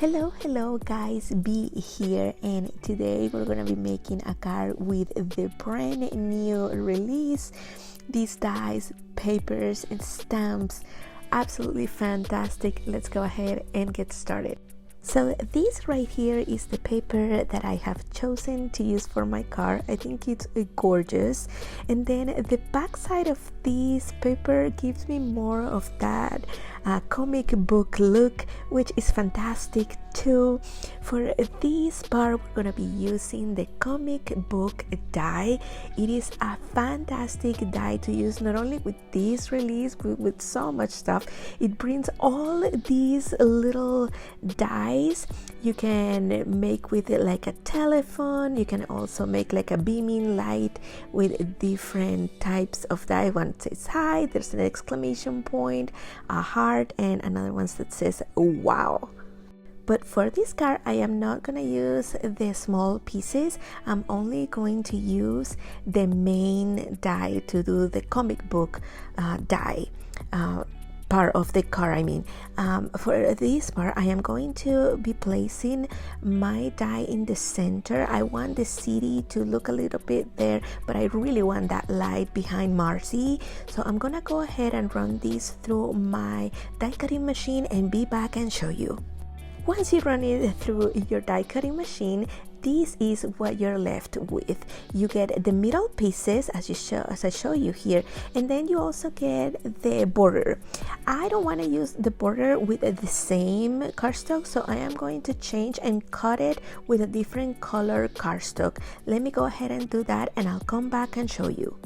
Hello guys, B here, and today we're gonna be making a card with the brand new release. These dies, papers and stamps, absolutely fantastic. Let's go ahead and get started. So this right here is the paper that I have chosen to use for my card. I think it's gorgeous, and then the back side of this paper gives me more of that comic book look, which is fantastic too. For this part, we're gonna be using the comic book die. It is a fantastic die to use, not only with this release but with so much stuff. It brings all these little dies. You can make with it like a telephone. You can also make like a beaming light with different types of die. One says hi, there's an exclamation point, a heart, and another one that says wow. But for this card, I am not gonna use the small pieces. I'm only going to use the main die to do the comic book die part of the card. For this part, I am going to be placing my die in the center. I want the city to look a little bit there, but I really want that light behind Marci. So I'm gonna go ahead and run this through my die cutting machine and be back and show you. Once you run it through your die cutting machine, this is what you're left with. You get the middle pieces as I show you here, and then you also get the border. I don't want to use the border with the same cardstock, so I am going to change and cut it with a different color cardstock. Let me go ahead and do that, and I'll come back and show you.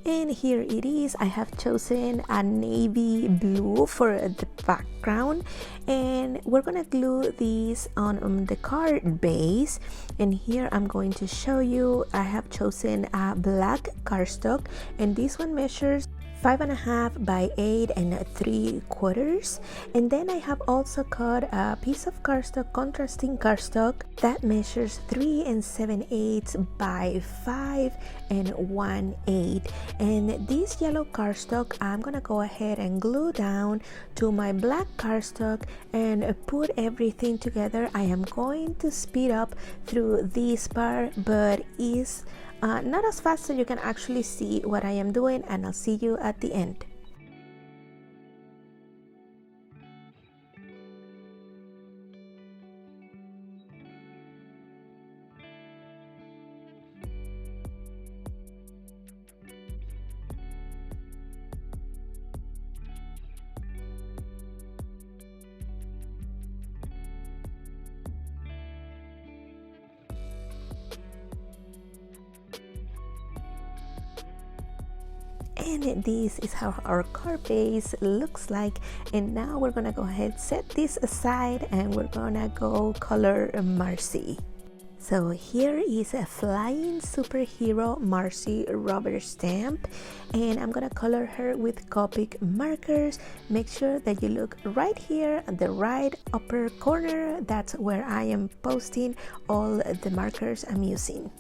And here it is. I have chosen a navy blue for the background, and we're gonna glue these on the card base. And here I'm going to show you, I have chosen a black cardstock, and this one measures 5.5 by 8 3/4, and then I have also cut a piece of cardstock, contrasting cardstock, that measures 3 7/8 by 5 1/8. And this yellow cardstock I'm gonna go ahead and glue down to my black cardstock and put everything together. I am going to speed up through this part, but is not as fast, so you can actually see what I am doing, and I'll see you at the end. And this is how our card base looks like. And now we're gonna go ahead, set this aside, and we're gonna go color Marci. So here is a Flying Superhero Marci rubber stamp, and I'm gonna color her with COPIC markers. Make sure that you look right here at the right upper corner. That's where I am posting all the markers I'm using.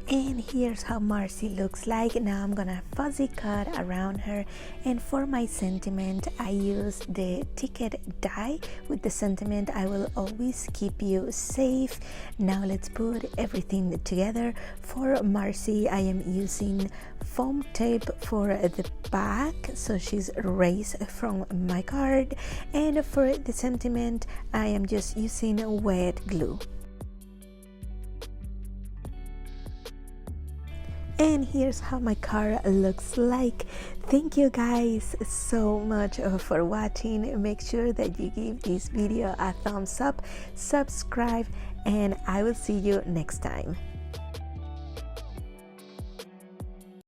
And here's how Marci looks like. Now I'm gonna fuzzy cut around her, and for my sentiment I use the ticket die. With the sentiment, I will always keep you safe. Now let's put everything together. For Marci, I am using foam tape for the back so she's erased from my card, and for the sentiment I am just using wet glue. And here's how my card looks like. Thank you guys so much for watching. Make sure that you give this video a thumbs up, subscribe, and I will see you next time.